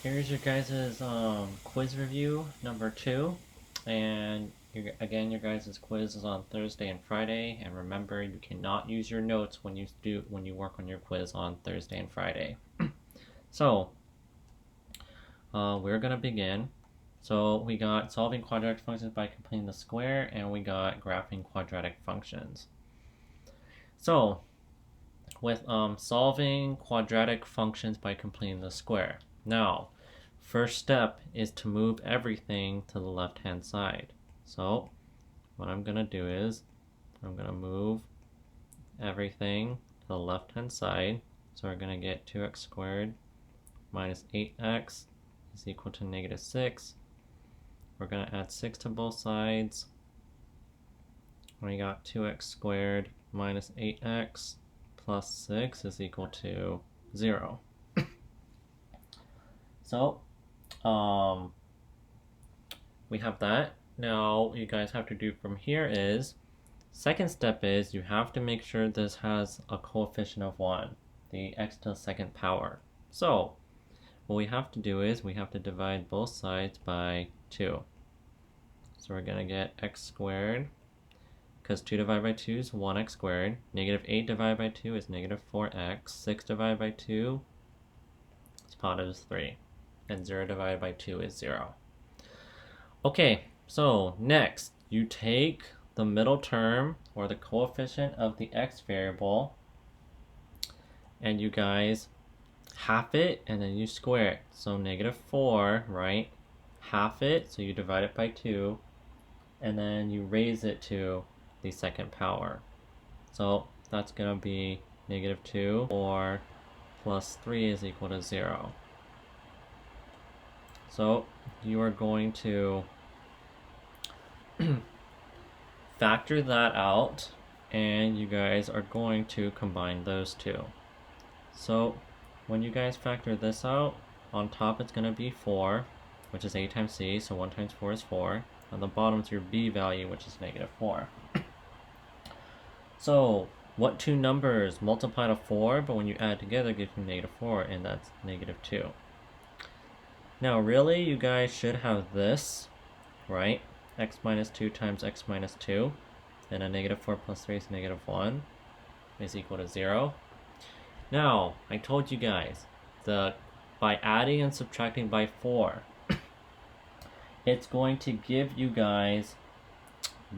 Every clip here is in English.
Here's your guys' quiz review number 2, and again, your guys' quiz is on Thursday and Friday. And remember, you cannot use your notes when you work on your quiz on Thursday and Friday. So, we're gonna begin. So we got solving quadratic functions by completing the square, and we got graphing quadratic functions. So, with solving quadratic functions by completing the square. Now, first step is to move everything to the left-hand side. So what I'm going to do is I'm going to move everything to the left-hand side. So we're going to get 2x squared minus 8x is equal to negative 6. We're going to add 6 to both sides. We got 2x squared minus 8x plus 6 is equal to 0. So, we have that. Now, what you guys have to do from here is, second step is you have to make sure this has a coefficient of 1, the x to the second power. So, what we have to do is we have to divide both sides by 2. So we're going to get x squared, because 2 divided by 2 is 1x squared. Negative 8 divided by 2 is negative 4x. 6 divided by 2 is positive 3. And 0 divided by 2 is 0. Okay, so next, you take the middle term, or the coefficient of the x variable, and you guys half it, and then you square it. So negative 4, right? Half it, so you divide it by 2, and then you raise it to the second power. So that's going to be negative 2, 4 plus 3 is equal to 0. So you are going to factor that out, and you guys are going to combine those two. So when you guys factor this out, on top it's going to be 4, which is a times c, so 1 times 4 is 4. On the bottom is your b value, which is negative 4. So what two numbers multiply to 4, but when you add together gives you negative 4, and that's negative 2. Now really, you guys should have this, right? X minus 2 times x minus 2, and a negative 4 plus 3 is negative 1, is equal to 0. Now, I told you guys, by adding and subtracting by 4, it's going to give you guys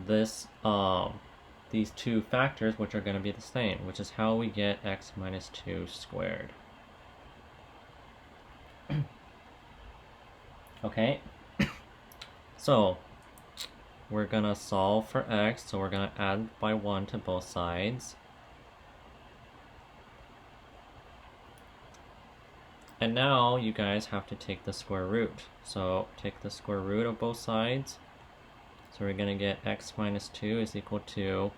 this, these two factors, which are going to be the same, which is how we get x minus 2 squared. Okay, so we're going to solve for x, so we're going to add by 1 to both sides. And now you guys have to take the square root. So take the square root of both sides. So we're going to get x minus 2 is equal to...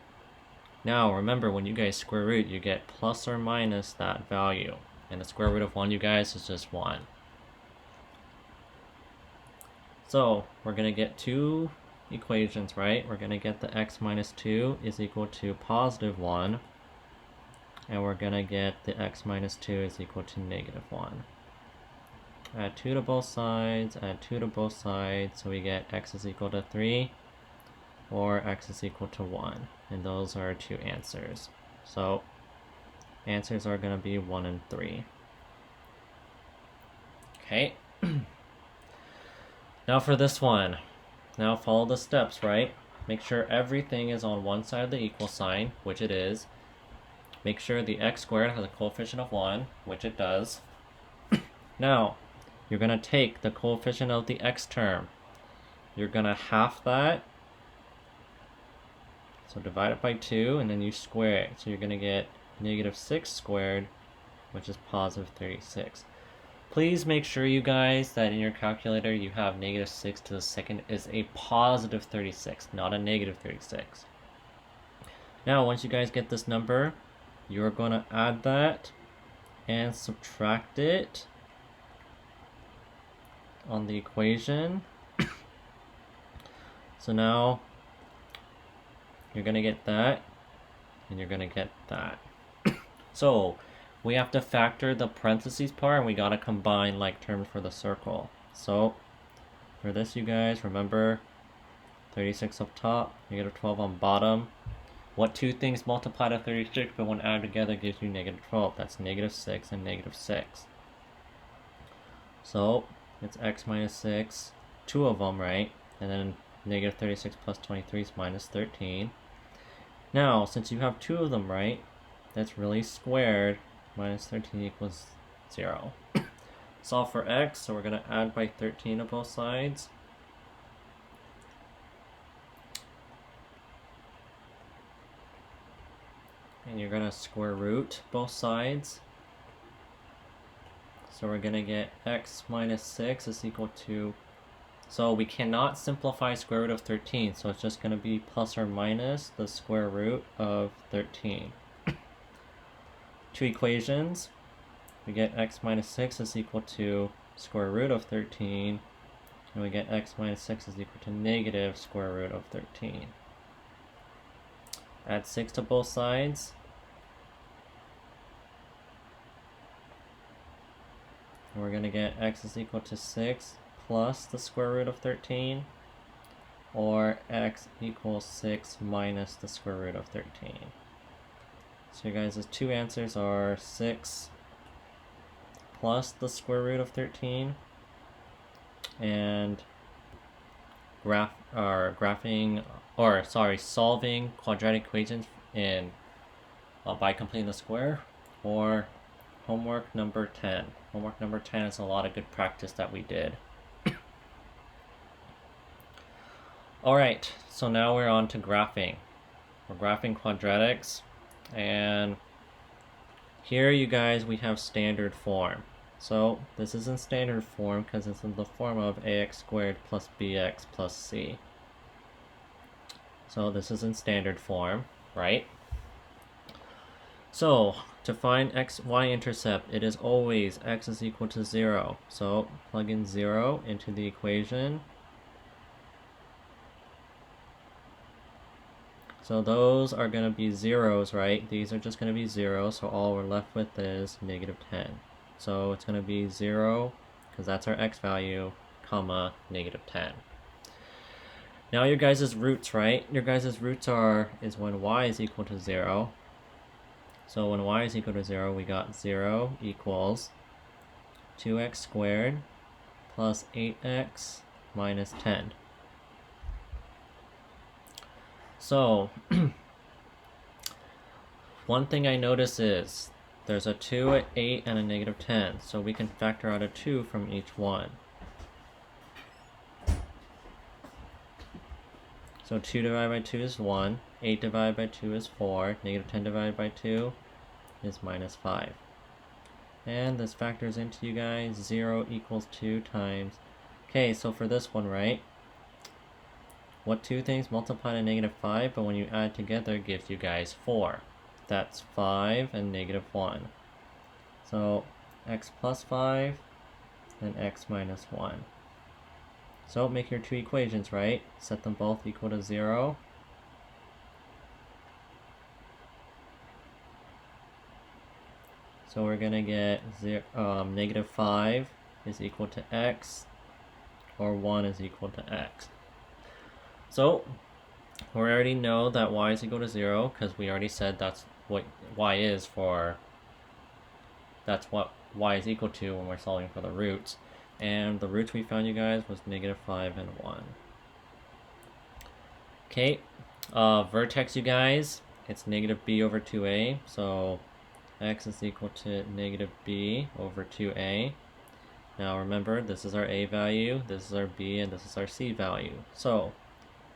Now remember, when you guys square root, you get plus or minus that value. And the square root of 1, you guys, is just 1. So we're going to get two equations, right? We're going to get the x minus 2 is equal to positive 1. And we're going to get the x minus 2 is equal to negative 1. Add 2 to both sides, add 2 to both sides, so we get x is equal to 3, or x is equal to 1. And those are our two answers. So answers are going to be 1 and 3. Okay. Now for this one. Now follow the steps, right? Make sure everything is on one side of the equal sign, which it is. Make sure the x squared has a coefficient of 1, which it does. Now, you're going to take the coefficient of the x term. You're going to half that. So divide it by 2, and then you square it. So you're going to get negative 6 squared, which is positive 36. Please make sure, you guys, that in your calculator you have negative 6 to the second is a positive 36, not a negative 36. Now, once you guys get this number, you're going to add that and subtract it on the equation. So now you're going to get that, and you're going to get that. So we have to factor the parentheses part, and we gotta combine like terms for the circle. So for this, you guys, remember 36 up top, -12 on bottom. What two things multiply to 36 but when added together gives you -12? That's -6 and -6. So it's x minus 6, two of them, right? And then -36 plus 23 is -13. Now, since you have two of them, right, that's really squared. -13 equals 0. Solve for x, so we're going to add by 13 on both sides. And you're going to square root both sides. So we're going to get x minus 6 is equal to... So we cannot simplify square root of 13, so it's just going to be plus or minus the square root of 13. Two equations. We get x minus 6 is equal to square root of 13, and we get x minus 6 is equal to negative square root of 13. Add 6 to both sides. And we're going to get x is equal to 6 plus the square root of 13, or x equals 6 minus the square root of 13. So you guys' two answers are 6 plus the square root of 13, and solving quadratic equations in by completing the square, or homework number 10. Homework number 10 is a lot of good practice that we did. Alright, so now we're on to graphing. We're graphing quadratics, and here, you guys, we have standard form. So this is in standard form because it's in the form of ax squared plus bx plus c. So this is in standard form, right? So to find x, y-intercept, it is always x is equal to 0. So plug in 0 into the equation. So those are going to be zeros, right? These are just going to be zeros, so all we're left with is -10. So it's going to be 0, because that's our x value, comma, -10. Now your guys' roots, right? Your guys' roots is when y is equal to 0. So when y is equal to 0, we got 0 equals 2x squared plus 8x minus 10. So, one thing I notice is there's a 2, an 8, and a -10, so we can factor out a 2 from each one. So 2 divided by 2 is 1, 8 divided by 2 is 4, -10 divided by 2 is -5. And this factors into, you guys, 0 equals 2 times... Okay, so for this one, right? What two things multiply to -5, but when you add together gives you guys 4. That's 5 and -1. So x plus 5 and x minus 1. So make your two equations, right? Set them both equal to 0. So we're going to get -5 is equal to x, or 1 is equal to x. So we already know that y is equal to 0 because we already said that's what y is for. That's what y is equal to when we're solving for the roots. And the roots we found, you guys, was -5 and 1. Okay, vertex, you guys, it's -b over 2a. So x is equal to -b over 2a. Now remember, this is our a value, this is our b, and this is our c value. So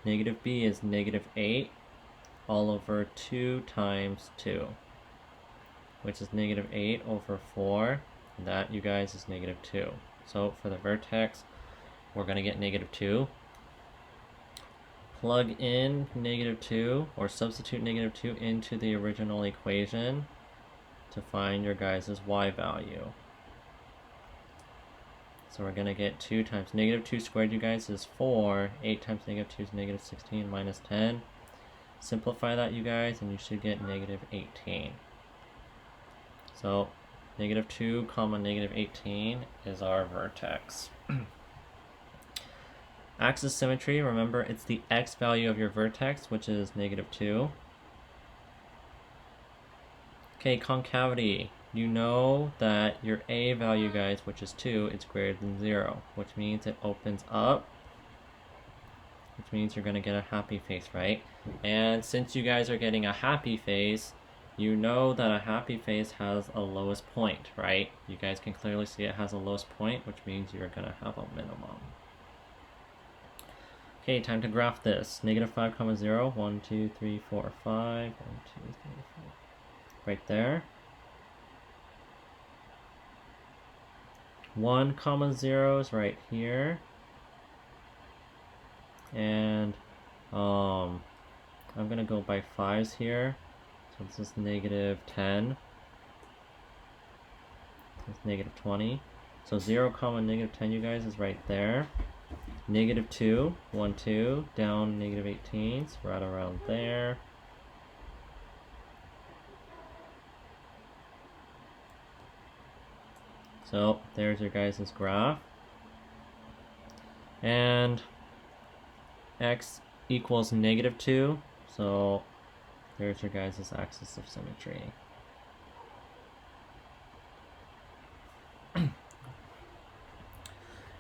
-b is -8 all over 2 times 2, which is -8 over 4. And that, you guys, is -2. So for the vertex, we're going to get -2. Plug in -2, or substitute -2 into the original equation to find your guys' y value. So we're going to get 2 times -2 squared, you guys, is 4. 8 times -2 is -16 minus 10. Simplify that, you guys, and you should get -18. So negative 2 comma negative 18 is our vertex. Axis symmetry, remember it's the x value of your vertex, which is negative 2. Okay, concavity. You know that your a value, guys, which is 2, is greater than 0, which means it opens up, which means you're going to get a happy face, right? And since you guys are getting a happy face, you know that a happy face has a lowest point, right? You guys can clearly see it has a lowest point, which means you're going to have a minimum. Okay, time to graph this. Negative 5 comma 0, 1, 2, 3, 4, 5, 1, 2, 3, 4. Right there. 1 comma 0 is right here. And I'm gonna go by 5s here. So this is negative 10. It's negative 20. So 0 comma negative 10, you guys, is right there. Negative 2, 1, 2, down negative 18, so right around there. So there's your guys' graph. And x equals negative 2, so there's your guys' axis of symmetry.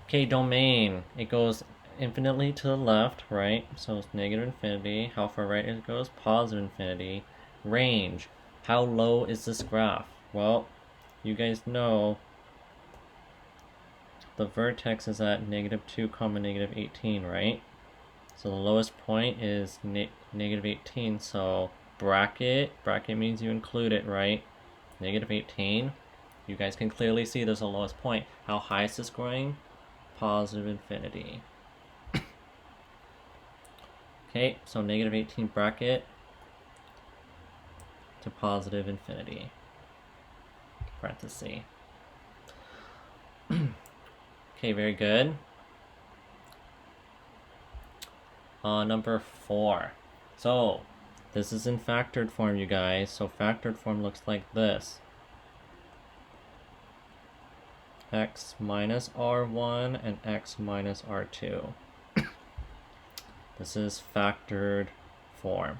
Okay, domain. It goes infinitely to the left, right? So it's negative infinity. How far right it goes? Positive infinity. Range. How low is this graph? Well, you guys know the vertex is at negative 2 comma negative 18, right? So the lowest point is negative 18, so bracket means you include it, right? Negative 18. You guys can clearly see there's a lowest point. How high is this going? Positive infinity. Okay, so negative 18 bracket to positive infinity. Parenthesis. Okay, very good. Number 4. So this is in factored form, you guys. So factored form looks like this. X minus R1 and X minus R2. This is factored form.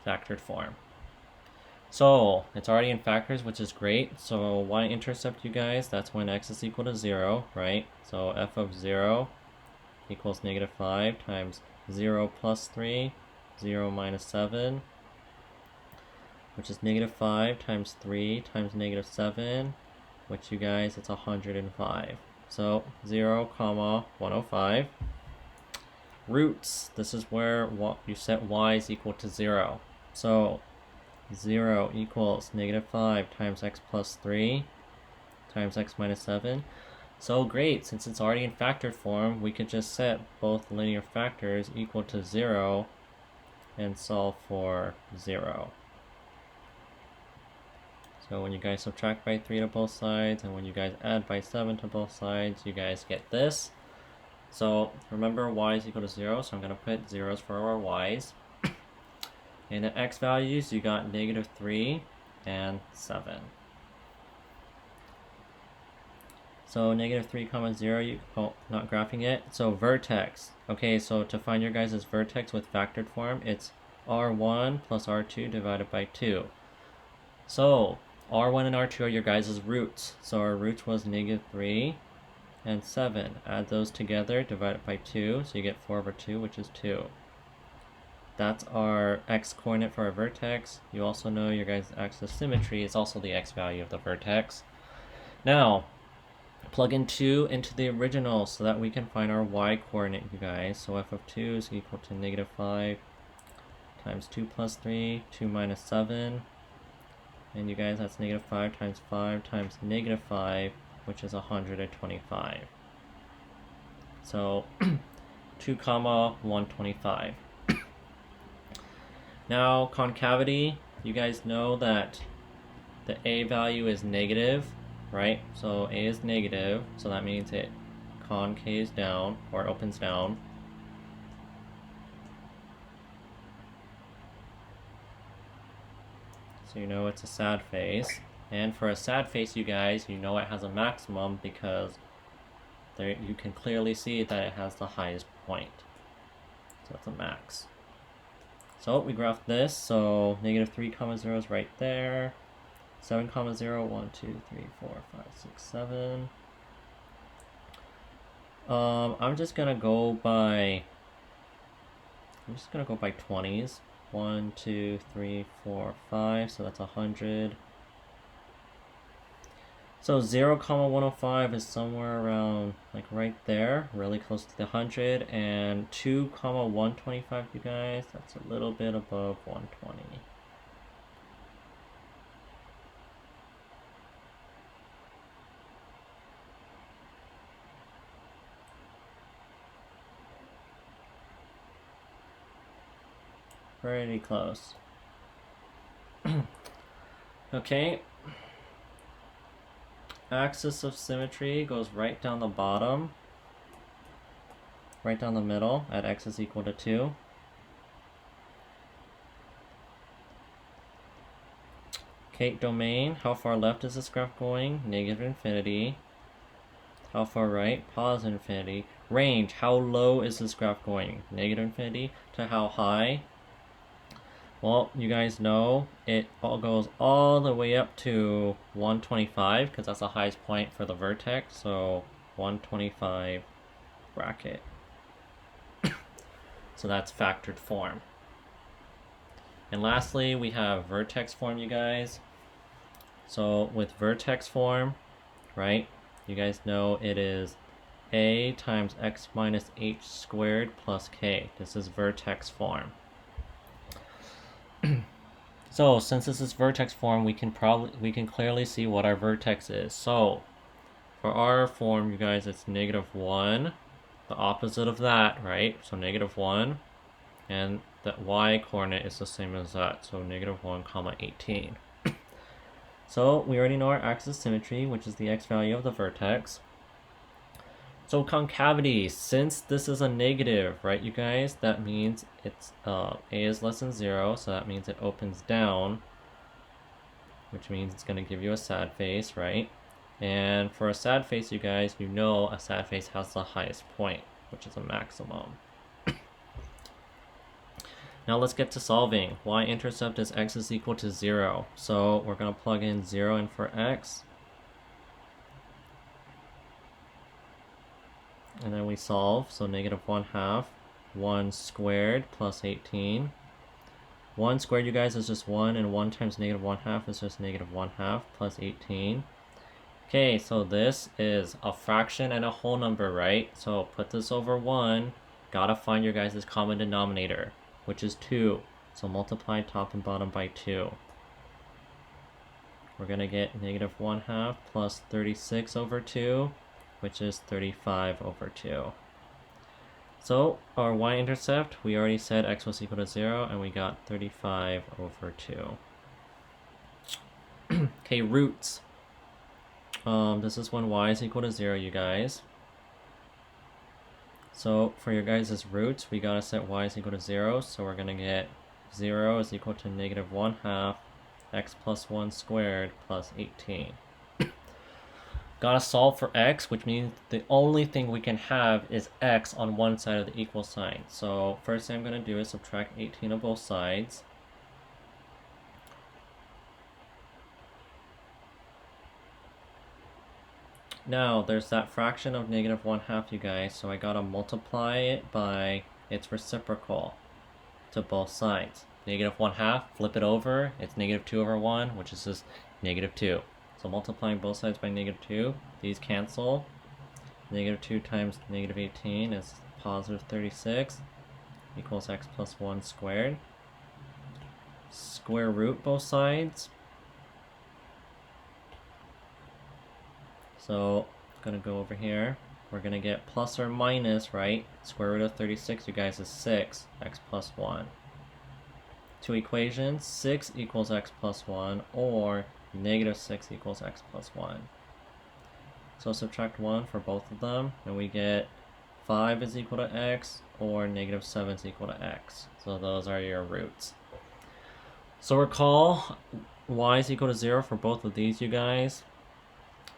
Factored form. So it's already in factors, which is great. So y-intercept, you guys, that's when x is equal to 0, right? So f of 0 equals negative 5 times 0 plus 3, 0 minus 7, which is negative 5 times 3 times negative 7, which, you guys, it's 105. So 0 comma 105. Roots, this is where you set y is equal to 0. So 0 equals negative 5 times x plus 3 times x minus 7. So great, since it's already in factored form, we could just set both linear factors equal to 0 and solve for 0. So when you guys subtract by 3 to both sides, and when you guys add by 7 to both sides, you guys get this. So remember, y is equal to 0, so I'm going to put zeros for our y's. And the x values, you got negative 3 and 7. So negative 3 comma 0, not graphing it. So vertex. Okay, so to find your guys' vertex with factored form, it's R1 plus R2 divided by 2. So R1 and R2 are your guys' roots. So our roots was negative 3 and 7. Add those together, divide it by 2, so you get 4 over 2, which is 2. That's our x-coordinate for our vertex. You also know your guys' axis symmetry is also the x value of the vertex. Now, plug in 2 into the original so that we can find our y-coordinate, you guys. So f of 2 is equal to negative 5 times 2 plus 3, 2 minus 7. And you guys, that's negative 5 times negative 5, which is 125. So 2 comma 125. Now concavity, you guys know that the a value is negative, right? So a is negative, so that means it concaves down or opens down. so you know it's a sad face. And for a sad face, you guys, you know it has a maximum because there you can clearly see that it has the highest point. So it's a max. So we graph this, so negative 3 comma 0 is right there. 7 comma 0, 1, 2, 3, 4, 5, 6, 7. I'm just gonna go by 20s. 1, 2, 3, 4, 5, so that's 100. So 0, 105 is somewhere around, like right there, really close to the 100, and 2, 125, you guys, that's a little bit above 120. Pretty close. Okay. Axis of symmetry goes right down the bottom, right down the middle at x is equal to 2. Okay, domain, how far left is this graph going? Negative infinity. How far right? Positive infinity. Range, how low is this graph going? Negative infinity to how high? Well, you guys know it all goes all the way up to 125 because that's the highest point for the vertex, so 125 bracket. So that's factored form. And lastly, we have vertex form, you guys. So with vertex form, right, you guys know it is a times x minus h squared plus k. This is vertex form. So since this is vertex form, we can clearly see what our vertex is. So for our form, you guys, it's -1, the opposite of that, right? So -1, and the y coordinate is the same as that, so -1, 18. So we already know our axis symmetry, which is the x value of the vertex. So concavity, since this is a negative, right, you guys, that means it's a is less than 0, so that means it opens down, which means it's going to give you a sad face, right? And for a sad face, you guys, you know a sad face has the highest point, which is a maximum. Now let's get to solving. Y-intercept is x is equal to 0. So we're going to plug in 0 in for x. And then we solve, so -1/2, 1 squared plus 18. 1 squared, you guys, is just 1, and 1 times -1/2 is just -1/2 plus 18. Okay, so this is a fraction and a whole number, right? So put this over 1, gotta find your guys' common denominator, which is 2. So multiply top and bottom by 2. We're gonna get -1/2 plus 36 over 2, which is 35 over 2. So our y-intercept, we already said x was equal to 0, and we got 35 over 2. Okay, roots. This is when y is equal to 0, you guys. So for your guys' roots, we gotta set y is equal to 0, so we're gonna get 0 is equal to -1/2 x plus 1 squared plus 18. Gotta solve for x, which means the only thing we can have is x on one side of the equal sign. So first thing I'm going to do is subtract 18 on both sides. Now there's that fraction of -1/2, you guys, so I gotta multiply it by its reciprocal to both sides. -1/2, flip it over, it's -2 over 1, which is just -2. So multiplying both sides by -2, these cancel. -2 times -18 is positive 36 equals x plus 1 squared. Square root both sides. So I'm gonna go over here. We're gonna get plus or minus, right? Square root of 36, you guys, is 6, x plus 1. Two equations, 6 equals x plus 1, or -6 equals x plus 1. So subtract 1 for both of them, and we get 5 is equal to x, or -7 is equal to x. So those are your roots. So recall, y is equal to 0 for both of these, you guys.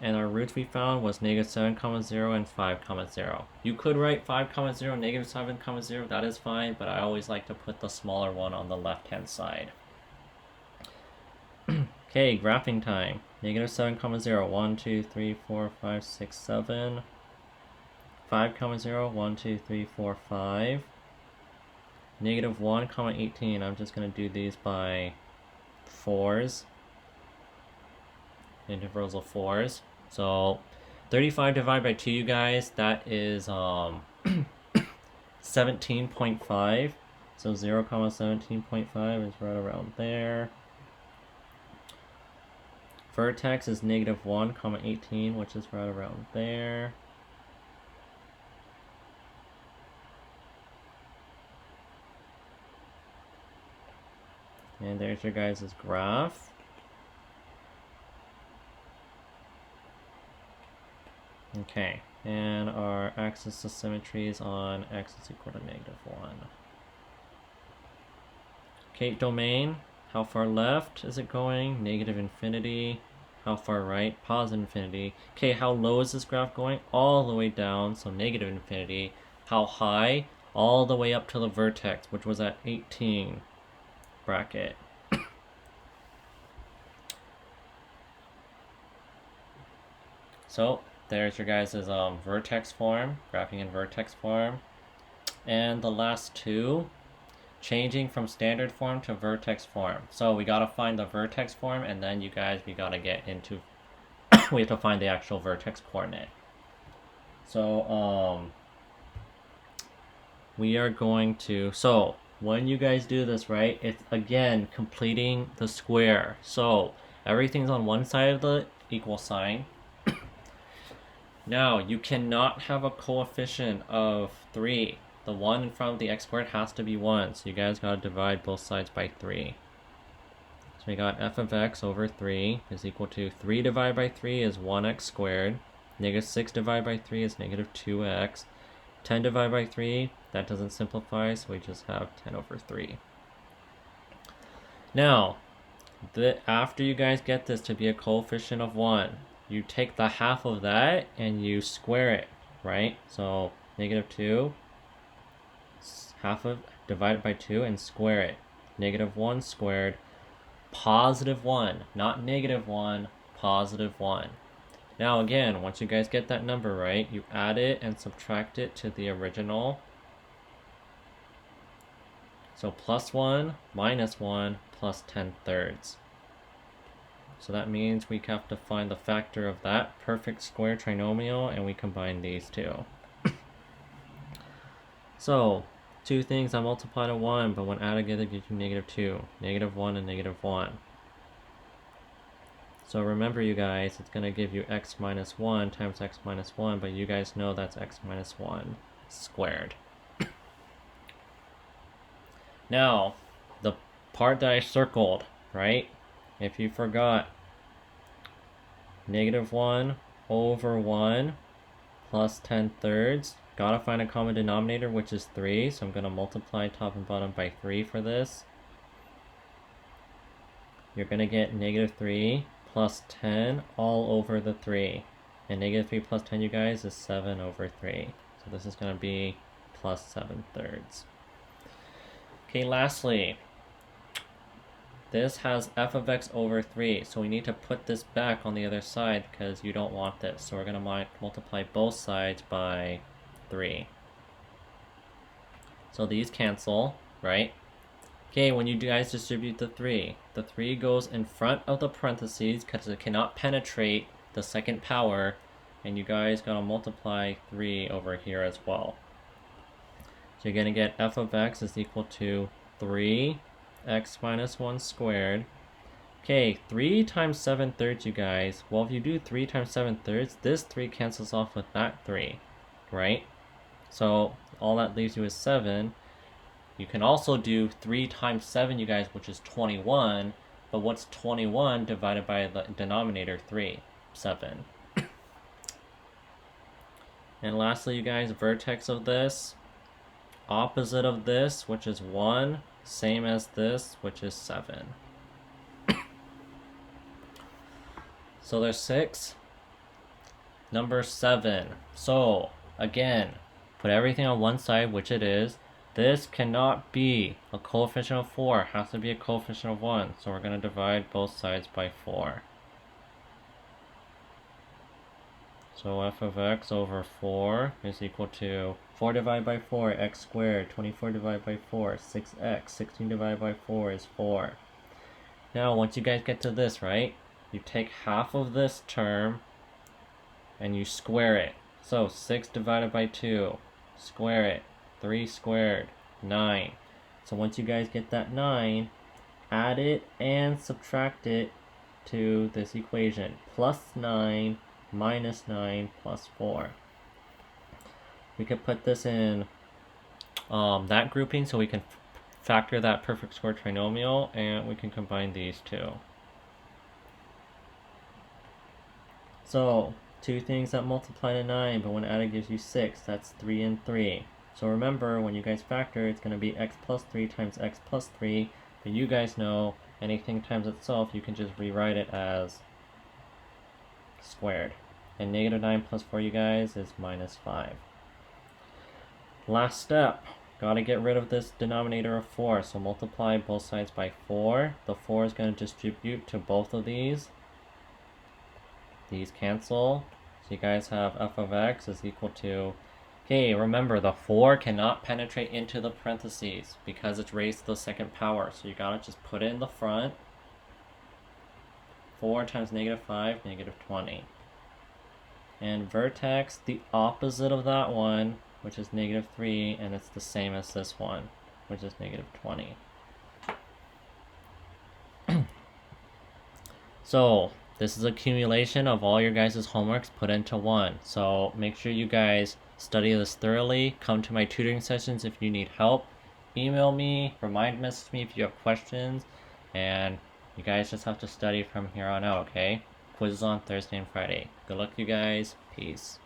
And our roots we found was negative 7, 0 and 5, 0. You could write 5, 0, negative 7, 0. That is fine, but I always like to put the smaller one on the left-hand side. Okay, graphing time. Negative 7, 0. 1, 2, 3, 4, 5, 6, 7. 5, 0. 1, 2, 3, 4, 5. Negative 1, 18. I'm just going to do these by 4s. Intervals of 4s. So 35 divided by 2, you guys, that is 17.5. So 0, 17.5 is right around there. Vertex is negative 1, 18, which is right around there. And there's your guys' graph. Okay, and our axis of symmetry is on x is equal to negative 1. Okay, domain, how far left is it going? Negative infinity. How far right? Positive infinity. Okay, how low is this graph going? All the way down, so negative infinity. How high? All the way up to the vertex, which was at 18 bracket. So there's your guys' vertex form, graphing in vertex form. And the last two, changing from standard form to vertex form. So we gotta find the vertex form, and then you guys, we gotta get into, we have to find the actual vertex coordinate. So we are going to, so when you guys do this, right, it's again completing the square. So everything's on one side of the equal sign. Now, you cannot have a coefficient of 3. The 1 in front of the x squared has to be 1, so you guys gotta divide both sides by 3. So we got f of x over 3 is equal to 3 divided by 3 is 1x squared. Negative 6 divided by 3 is negative 2x. 10 divided by 3, that doesn't simplify, so we just have 10 over 3. Now, after you guys get this to be a coefficient of 1, you take the half of that and you square it, right? So negative 2, half of divided by 2 and square it. Negative 1 squared, positive 1, not negative 1, positive 1. Now again, once you guys get that number right, you add it and subtract it to the original. So plus 1 minus 1 plus 10/3. So that means we have to find the factor of that perfect square trinomial, and we combine these two. So, two things that multiply to 1, but when added together gives you negative 2. Negative 1 and negative 1. So remember, you guys, it's going to give you x minus 1 times x minus 1, but you guys know that's x minus 1 squared. Now, the part that I circled, right? If you forgot, negative 1 over 1 plus 10/3. Gotta find a common denominator, which is 3. So I'm going to multiply top and bottom by 3 for this. You're going to get negative 3 plus 10 all over the 3. And negative 3 plus 10, you guys, is 7 over 3. So this is going to be plus 7/3. Okay, lastly, this has f of x over 3, so we need to put this back on the other side because you don't want this. So we're going to multiply both sides by 3. So these cancel, right? Okay, when you guys distribute the 3 goes in front of the parentheses because it cannot penetrate the second power, and you guys got to multiply 3 over here as well. So you're going to get f of x is equal to 3 x minus 1 squared. Okay, 3 times 7/3, you guys. Well, if you do 3 times 7/3, this 3 cancels off with that 3, right? So all that leaves you is 7. You can also do 3 times 7, you guys, which is 21. But what's 21 divided by the denominator 3? 7. And lastly, you guys, vertex of this, opposite of this, which is 1, same as this, which is 7. So there's 6. Number 7. So, again, put everything on one side, which it is. This cannot be a coefficient of 4. It has to be a coefficient of 1. So we're going to divide both sides by 4. So f of x over 4 is equal to 4 divided by 4, x squared. 24 divided by 4, 6x. 16 divided by 4 is 4. Now, once you guys get to this, right, you take half of this term and you square it. So 6 divided by 2, square it. 3 squared, 9. So once you guys get that 9, add it and subtract it to this equation. Plus 9 minus 9 plus 4. We could put this in that grouping so we can factor that perfect square trinomial, and we can combine these two. So 2 things that multiply to 9, but when added gives you 6. That's 3 and 3. So remember, when you guys factor, it's going to be x plus 3 times x plus 3. But you guys know anything times itself, you can just rewrite it as squared. And negative 9 plus 4, you guys, is minus 5. Last step. Got to get rid of this denominator of 4. So multiply both sides by 4. The 4 is going to distribute to both of these. These cancel. So you guys have f of x is equal to... Okay, remember, the 4 cannot penetrate into the parentheses because it's raised to the second power. So you gotta just put it in the front. 4 times negative 5, negative 20. And vertex, the opposite of that one, which is negative 3, and it's the same as this one, which is negative 20. So, this is accumulation of all your guys' homeworks put into one. So make sure you guys study this thoroughly. Come to my tutoring sessions if you need help. Email me, message me if you have questions. And you guys just have to study from here on out, okay? Quizzes on Thursday and Friday. Good luck, you guys. Peace.